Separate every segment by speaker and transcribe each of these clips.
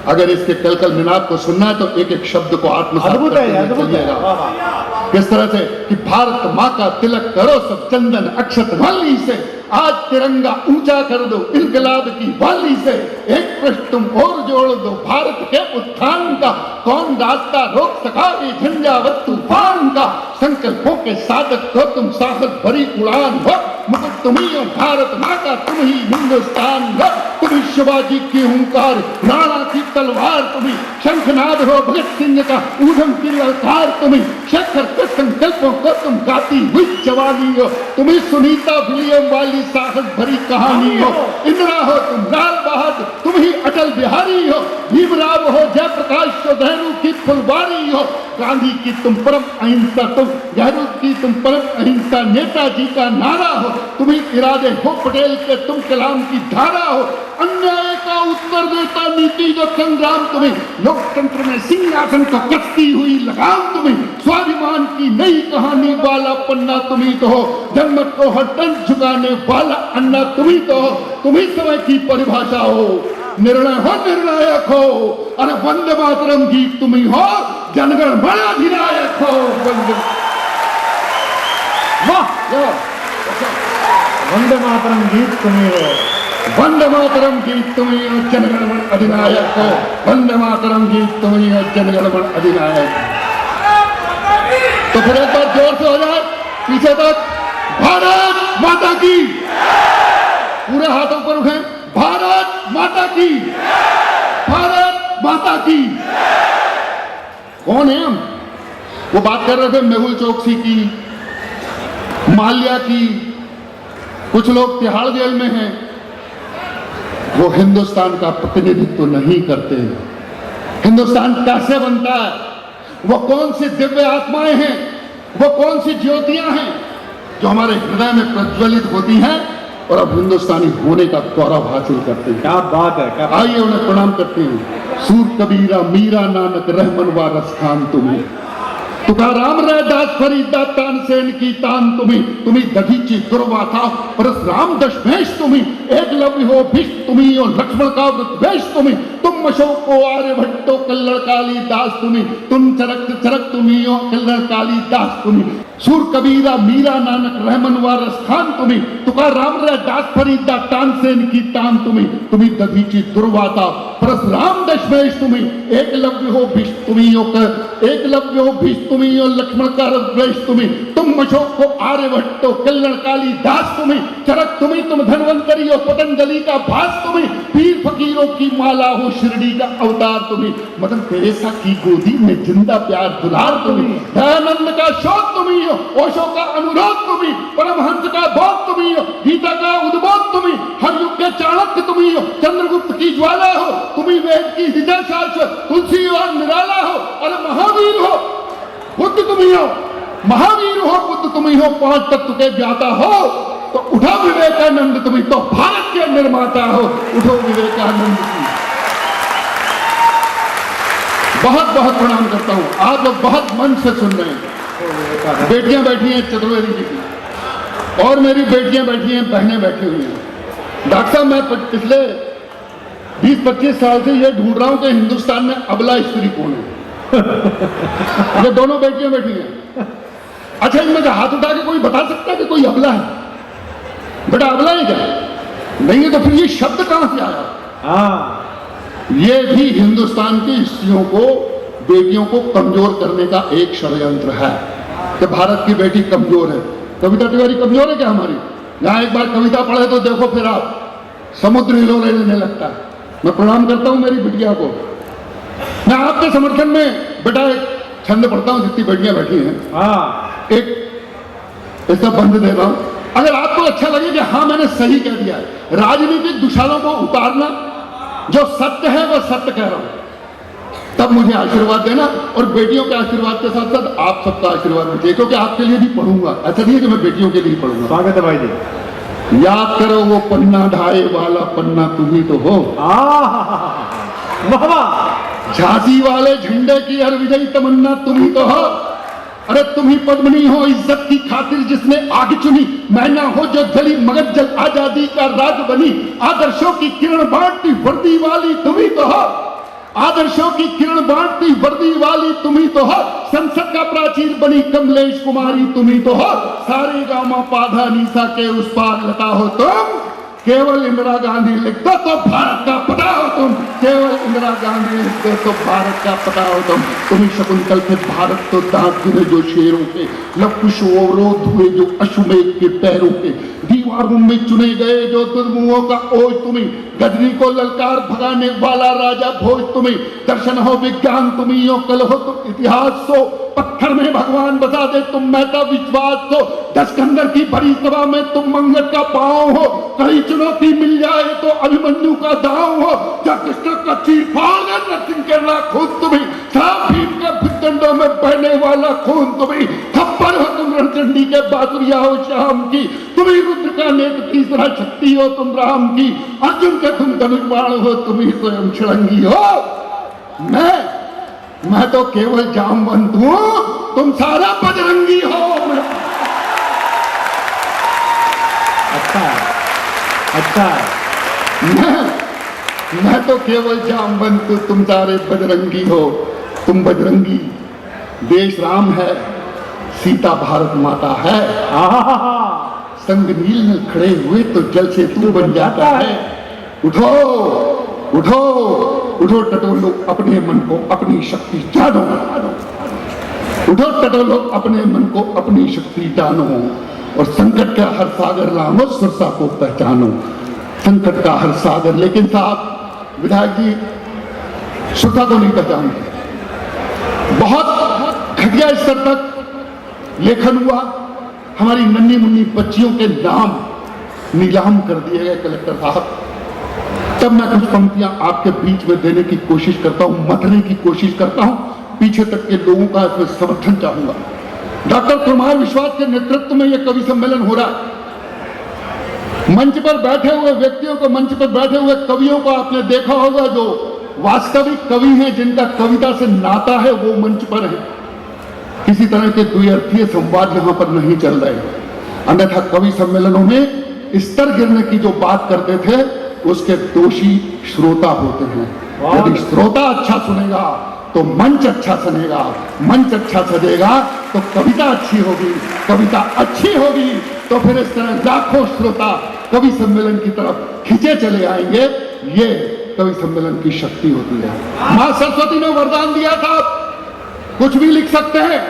Speaker 1: अगर इसके कल मिलाप को सुनना है तो एक एक शब्द को आत्मसात
Speaker 2: अद्भुत है,
Speaker 1: करते हुए
Speaker 2: अद्भुत है।
Speaker 1: चलिएगा।
Speaker 2: वाह, वाह।
Speaker 1: किस तरह से कि भारत माँ का तिलक करो सब चंदन अक्षत वाली से, आज तिरंगा ऊंचा कर दो इनकलाब की वाली से, एक पृष्ठ तुम और जोड़ दो भारत के उत्थान का, कौन रास्ता रोक सका ये झंझावत तूफान का, संकल्पों के साधक तो तुम साहस भरी उड़ान हो, मुकुट तुम ही हो भारत माँ का, तुम ही हिंदुस्तान हो, तुम ही शिवाजी की हुंकार, राणा की तलवार तुम ही, शंखनाद हो भगत सिंह का ऊधम की ललकार तुम ही, शेखर के संकल्पों को तुम गाती हुई जवानी हो, तुम ही सुनीता विलियम वाली साहस भरी कहानी हो, इंदिरा हो तुम लाल बहादुर, तुम ही अटल बिहारी हो, भीमराव हो जयप्रकाश हो नेहरू की फुलवारी हो, गांधी की तुम परम अहिंसा, तुम नेहरू की तुम परम अहिंसा, नेताजी का नारा हो, तुम ही इरादे हो पटेल के तुम कलाम की धारा हो, अन्याय का उत्तर देता नीति जो संग्राम तुम्हें, लोकतंत्र में सिंहासन को कसती हुई लगाम तुम्हें, स्वाभिमान की नई कहानी वाला पन्ना तुम्ही तो हो, जनमत को हर टन झुकाने वाला अन्ना तुम्ही तो हो, तुम्ही समय की परिभाषा हो, निर्णय हो निर्णायक हो, अरे वंदे मातरम गीत तुम्ही हो, जनगण मन अधिनायक हो,
Speaker 2: वंदे मातरम गीत तुम्हें हो,
Speaker 1: वंदे मातरम गीत तुम्ही हो, जनगण मन अधिनायक हो, वंदे मातरम गीत तुम्ही हो, जनगण मन अधिनायक। तो फिर एक बार जोर से हो जाए पीछे तक, भारत माता की, पूरे हाथों पर उठे, भारत माता की, भारत माता की। कौन है हम? वो बात कर रहे थे मेहुल चोकसी की, माल्या की, कुछ लोग तिहाड़ जेल में हैं, वो हिंदुस्तान का प्रतिनिधित्व नहीं करते। हिंदुस्तान कैसे बनता है, वो कौन सी दिव्य आत्माएं हैं, वो कौन सी ज्योतियां हैं जो हमारे हृदय में प्रज्वलित होती हैं और अब हिंदुस्तानी होने का गौरव हासिल करते हैं।
Speaker 2: क्या बात है, क्या
Speaker 1: आइए उन्हें प्रणाम करते हैं। सूर कबीरा मीरा नानक रहमन व रसखान तुम्हें, तुकाराम रैदास फरीदा तानसेन की तान तुम्ही दधीची दुर्वासा परशुराम दशमेश तुम्ही, एकलव्य हो भीष्म तुम्ही और लक्ष्मण का वृद्धवेश तुम्ही, तुम अशोक को आर्यभट्टो कल्लड़ कालिदास तुम्ही, तुम चरक चरक तुम्ही हो कल्लड़ कालिदास तुम्ही, सूर कबीरा मीरा नानक रहमन व रसखान तुम्ही, तुकाराम रैदास फरीदा तानसेन की तान तुम्ही दधीची दुर्वासा परशुराम दशमेश तुम्ही, एकलव्य हो भीष्म तुम्ही हो एकलव्य हो भीष्म तुम्ही और लक्ष्मण का वृद्धवेश तुम्ही, तुम अशोक को आर्यभट्टो कल्लड़ कालिदास तुम्ही, चरक तुम्ही, तुम धन्वंतरी हो पतंजलि का भास तुम्ही, पीर फकीरों की माला हो शिरडी का अवतार तुम्ही, मदन तेरेसा की गोदी में जिंदा प्यार दुलार तुम्ही, दयानंद का शोक तुम्ही हो, ओशो का अनुरोध तुम्ही, परमहंस का बोध तुम्ही हो, गीता का उद्बोध तुम्ही, हर युग के चाणक्य तुम्ही हो, चंद्रगुप्त की ज्वाला हो, तुम्ही वेद की हृदय शाश्वत तुलसी और निराला हो, अरे महावीर हो बुद्ध तुम्ही हो, महावीर हो बुद्ध तुम्ही हो, पांच तत्व के ज्ञाता हो, तो उठो विवेकानंद तुम्ही, तो भारत के निर्माता हो, उठो विवेकानंद की। बहुत बहुत प्रणाम करता हूं, आप लोग बहुत मन से सुन रहे हैं। बेटियां बैठी हैं चतुर्वेदी जी की, और मेरी बेटियां बैठी हैं, बहनें बैठी हुई हैं। डॉक्टर साहब मैं पिछले 20-25 साल से ये ढूंढ रहा हूं कि हिंदुस्तान में अबला स्त्री कौन है। ये दोनों बेटियां बैठी हैं। अच्छा इनमें से हाथ उठा के कोई बता सकता है कि कोई अबला है? बेटा अबला है क्या? नहीं है तो फिर ये शब्द कहां से आया?
Speaker 2: हाँ,
Speaker 1: ये भी हिंदुस्तान की स्त्रियों को, बेटियों को कमजोर करने का एक षड्यंत्र है कि भारत की बेटी कमजोर है। कविता तिवारी कमजोर है क्या हमारी? यहां एक बार कविता पढ़े तो देखो फिर आप समुद्र हिलोरे लेने लगता है। मैं प्रणाम करता हूं मेरी बिटिया को। मैं आपके समर्थन में बेटा एक छंद पढ़ता हूं, जितनी बेटियां बैठी हैं।
Speaker 2: हाँ,
Speaker 1: एक इसका बंद दे रहा हूं, अगर आपको अच्छा लगे कि हाँ मैंने सही कह दिया है, राजनीतिक दुशालों को उतारना, जो सत्य है वह सत्य कह रहा हूं, तब मुझे आशीर्वाद देना, और बेटियों के आशीर्वाद के साथ साथ आप सबका आशीर्वाद मुझे, क्योंकि आपके लिए भी पढ़ूंगा। ऐसा नहीं है कि मैं बेटियों के लिए पढ़ूंगा।
Speaker 2: स्वागत है भाई जी।
Speaker 1: याद करो वो पन्ना ढाए वाला पन्ना तुम्ही तो हो, झांसी वाले झंडे की हर विजयी तमन्ना तुम्ही तो हो, अरे तुम ही पद्मनी हो इज्जत की खातिर जिसने आग चुनी, मैना हो जो जली मगर जल आजादी का राज बनी, आदर्शों की किरण बांटती वर्दी वाली तुम ही तो हो, आदर्शों की किरण बांटती वर्दी वाली तुम ही तो हो, संसद का प्राचीर बनी कमलेश कुमारी तुम ही तो हो, सारे गामा पाधा निशा के उस पार लता हो तुम, केवल इंदिरा गांधी लिख दो तो भारत का पता हो तुम, केवल इंदिरा गांधी लिख दो तो भारत का पता हो तुम ही शकुंतल थे भारत तो दांत गिरे जो शेरों के, लवकुश अवरोध हुए जो अश्वमेध के पैरों के, दीवारों में चुने गए जो दुर्मुहों का ओज तुम्ही, गजनी को ललकार भगाने वाला राजा भोज तुम्ही, दर्शन हो विज्ञान तुम्ही हो, कल हो तुम इतिहास हो, पत्थर में भगवान बता दे तुम महता विश्वास हो, दशकंदर की बड़ी सभा में तुम मंगल का पांव हो, कहीं चुनौती मिल जाए तो अभिमन्यु का दांव हो, जब कृष्ण का चीर फाड़ नरसिंह के खून तुम्ही, सांप भीम के भुजदंडों में बहने वाला खून तुम्ही, थप्पड़ हो तुम रणचंडी के बासुरिया हो श्याम की, तुम्ही रुद्र का नेत्र तीसरा शक्ति हो तुम राम की, अर्जुन के तुम धनुष बाण हो तुम्ही स्वयं छड़ंगी हो, मैं तो केवल जामवंत हूं, तुम सारा बजरंगी हो।
Speaker 2: अच्छा
Speaker 1: मैं तो केवल जामवंत हूं, तुम सारे बजरंगी हो, तुम बजरंगी, देश राम है, सीता भारत माता है, संग नील में खड़े हुए तो जल से तू बन जाता है, उठो उठो उठो टटोलो अपने मन को अपनी शक्ति जानो, उठो टटोलो अपने मन को अपनी शक्ति जानो, और संकट का हर सागर लानो सुरसा को पहचानो, संकट का हर सागर। लेकिन साहब विधायक जी सुरसा को नहीं पहचानते, बहुत घटिया स्तर तक लेखन हुआ, हमारी नन्ही मुन्नी बच्चियों के नाम नीलाम कर दिए गए कलेक्टर साहब। तब मैं कुछ पंक्तियां आपके बीच में देने की कोशिश करता हूं, मतने की कोशिश करता हूं, पीछे तक के लोगों का इसमें समर्थन चाहूंगा। डॉक्टर कुमार विश्वास के नेतृत्व में यह कवि सम्मेलन हो रहा है। मंच पर बैठे हुए व्यक्तियों को, मंच पर बैठे हुए कवियों को आपने देखा होगा, जो वास्तविक कवि हैं, जिनका कविता से नाता है, वो मंच पर है। किसी तरह के द्विअर्थीय संवाद यहां पर नहीं चल रहे, अन्यथा कवि सम्मेलनों में स्तर गिरने की जो बात करते थे उसके दोषी श्रोता होते हैं। यदि श्रोता अच्छा सुनेगा तो मंच अच्छा सुनेगा, मंच अच्छा सजेगा तो कविता अच्छी होगी, कविता अच्छी होगी तो फिर इस तरह लाखों श्रोता कवि सम्मेलन की तरफ खींचे चले आएंगे। ये कवि सम्मेलन की शक्ति होती है। मां सरस्वती ने वरदान दिया था, कुछ भी लिख सकते हैं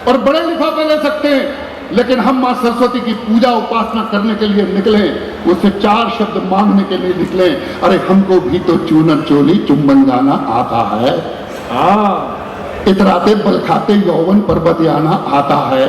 Speaker 1: और बड़े लिफाफे ले सकते हैं, लेकिन हम मां सरस्वती की पूजा उपासना करने के लिए निकले, उससे 4 शब्द मांगने के लिए निकले, अरे हमको भी तो चूनर चोली चुंबन गाना आता है, इतराते बल खाते यौवन पर्वत आना आता है।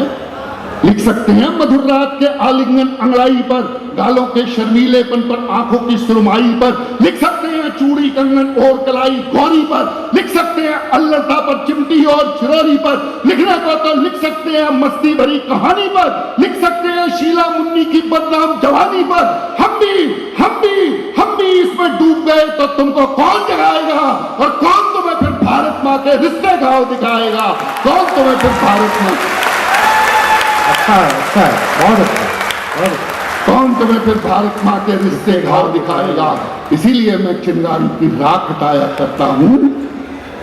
Speaker 1: लिख सकते हैं मधुर राग के आलिंगन अंगड़ाई पर, गालों के शर्मीलेपन पर, आंखों की सुरमाई पर, लिख सकते हैं चूड़ी कंगन और कलाई गौरी पर, लिख सकते हैं अल्लड़ता पर, चिमटी और छिरोरी पर, लिखने को तो लिख सकते हैं मस्ती भरी कहानी पर, लिख सकते हैं शीला मुन्नी की बदनाम जवानी पर। हम भी इसमें डूब गए तो तुमको कौन जगाएगा, और कौन तुम्हें फिर भारत माँ के रिश्ते घाव दिखाएगा, कौन तुम्हें फिर भारत में
Speaker 2: अच्छा है, बहुत अच्छा।
Speaker 1: कौन तुम्हें फिर भारत माँ के रिश्ते घाव दिखाएगा। इसीलिए मैं चिंगारी की राख हटाया करता हूँ,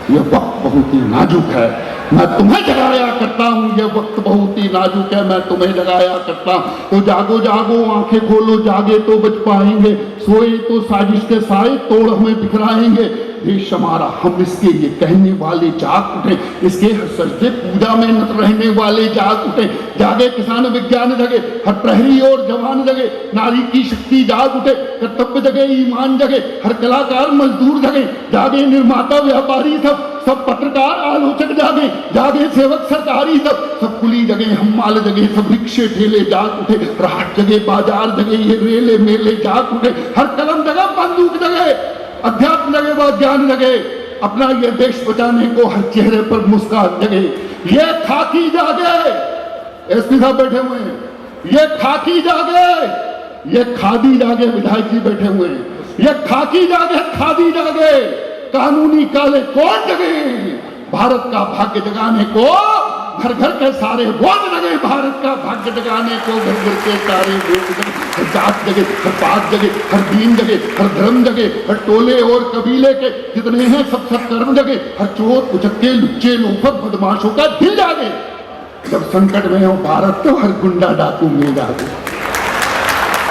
Speaker 1: यह वक्त बहुत ही नाजुक है, मैं तुम्हें जगाया करता हूँ, यह वक्त बहुत ही नाजुक है, मैं तुम्हें जगाया करता हूँ। तो जागो जागो आंखें खोलो, जागे तो बच पाएंगे, सोए तो साजिश के साए तोड़ हमें बिखराएंगे। देश हमारा हम इसके ये कहने वाले जाग उठे, इसके हर से पूजा में नत रहने वाले जाग उठे। जागे किसान विज्ञान जगे, हर प्रहरी और जवान जगे, नारी की शक्ति जाग उठे, कर्तव्य जगे ईमान जगे, हर कलाकार मजदूर जगे, जागे निर्माता व्यापारी सब पत्रकार आलोचक जागे, जागे सेवक सरकारी सब कुली जगे, हम्माल जगे, सब रिक्शे ठेले जाग उठे, राहत जगे, बाजार जगे, ये रेले मेले जाग उठे, हर कलम जगह बंदूक जगे, अध्यात्म जगे व ज्ञान जगे, अपना ये देश बचाने को हर चेहरे पर मुस्कान जगे। ये खाकी जागे, एसपी साहब बैठे हुए हैं, ये खाकी जागे, ये खादी जागे, विधायक जी बैठे हुए हैं, ये खाकी जागे, खादी जागे, कानूनी काले कोर्ट जगे, भारत का भाग्य जगाने को घर घर के सारे बोल लगे भारत का भाग्य जगाने को, घर घर के सारे वोट जगे, हर जात जगे, हर पात जगे, हर दीन जगे, हर धर्म जगे, हर टोले और कबीले के जितने हैं सब सब कर्म जगे, हर चोर उचक्के लुच्चे लोफर बदमाशों का दिल जागे। जब संकट में हो भारत तो हर गुंडा डाकू में जागे।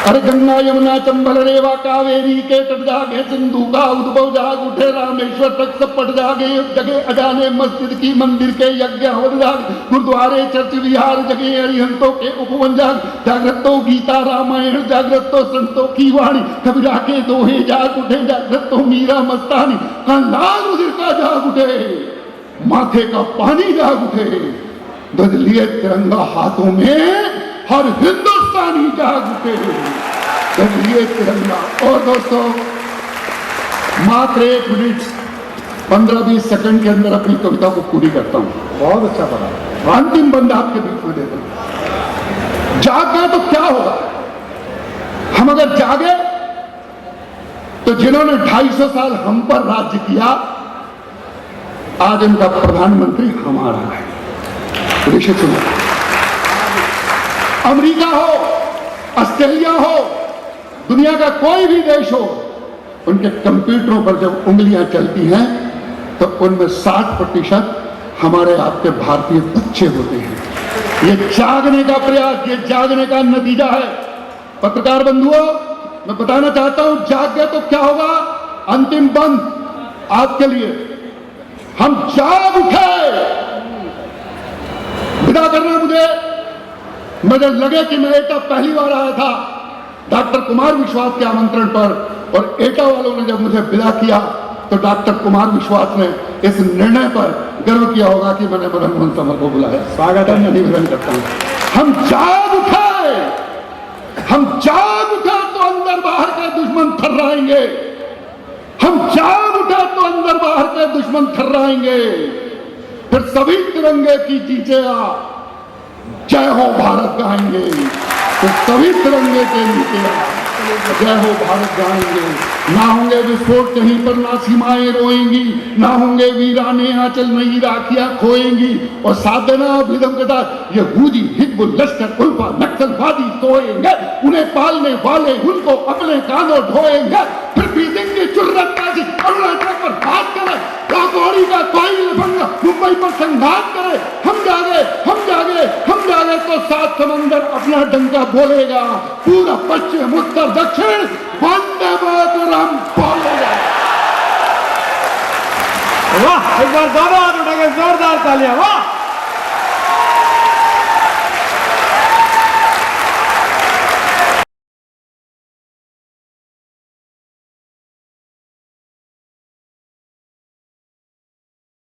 Speaker 1: अरे गंगा यमुना चंबल रेवा कावेरी के तट जागे, सिंधु का उद्भव जाग उठे, रामेश्वर तक सब पट जागे, जगे अजाने मस्जिद की मंदिर के यज्ञ हो जागे, गुरुद्वारे चर्च विहार जगे, अरिहंतों के उपवन जाग, जागृतो गीता रामायण जागृतो संतों की वाणी, कबीरा के दोहे जाग उठे, जागृतो मीरा मस्तानी, लाल रुधिर का जाग उठे, माथे का पानी जाग उठे, ध्वज लिए तिरंगा हाथों में हर हिंदुस्तानी जाग उठे, लिए तिरंगा। और दोस्तों मात्र 1 मिनट 15-20 सेकंड के अंदर अपनी कविता को पूरी करता हूं।
Speaker 2: बहुत अच्छा पढ़ा।
Speaker 1: अंतिम बंद आपके बीच में देता हूं। जागना तो क्या होगा, हम अगर जागे तो जिन्होंने 250 साल हम पर राज्य किया, आज इनका प्रधानमंत्री हमारा है। ऋषि सुना, अमेरिका हो, ऑस्ट्रेलिया हो, दुनिया का कोई भी देश हो, उनके कंप्यूटरों पर जब उंगलियां चलती हैं तो उनमें 60% हमारे आपके भारतीय बच्चे होते हैं। ये जागने का प्रयास, ये जागने का नतीजा है। पत्रकार बंधुओं, मैं बताना चाहता हूं, जाग गए तो क्या होगा। अंतिम बंद आपके लिए, हम जाग उठे। विदा करना मुझे लगे कि मैं एटा पहली बार आया था डॉक्टर कुमार विश्वास के आमंत्रण पर, और एटा वालों ने जब मुझे विदा किया तो डॉक्टर कुमार विश्वास ने इस निर्णय पर गर्व किया होगा कि मैंने मदन मोहन समर को बुलाया। स्वागत है, मैं निवेदन करता हूं। हम जाग उठे, हम जाग उठे तो अंदर बाहर के दुश्मन थर्राएंगे, हम जाग उठे तो अंदर बाहर के दुश्मन थर्राएंगे। फिर सभी तिरंगे की चींचियां जय हो भारत गाएंगे, तो सभी तिरंगे के नीचे जय हो भारत गाएंगे। ना होंगे विस्फोट कहीं पर, ना सीमाएं रोएंगी, ना होंगे वीराने आंचल नई राखियां खोएंगी। और साथ देना अभिदम के साथ, ये हूजी हिजबुल लश्कर उल्फा नक्सलवादी सोएंगे, उन्हें पालने वाले उनको अपने कानों ढोएंगे। फिर भी देंगे चुर्रत ताजी अरुणाचल पर बात करे, काकोरी का कोई लफंगा मुंबई पर संघात करे। हम जागे, हम जागे, हम जागे तो 7 समंदर अपना डंका बोलेगा, पूरा पश्चिम उत्तर दक्षिण वंदे मातरम बोलेगा।
Speaker 2: वाह, एक बार दोनों हाथ उठाकर जोरदार तालियां। वाह।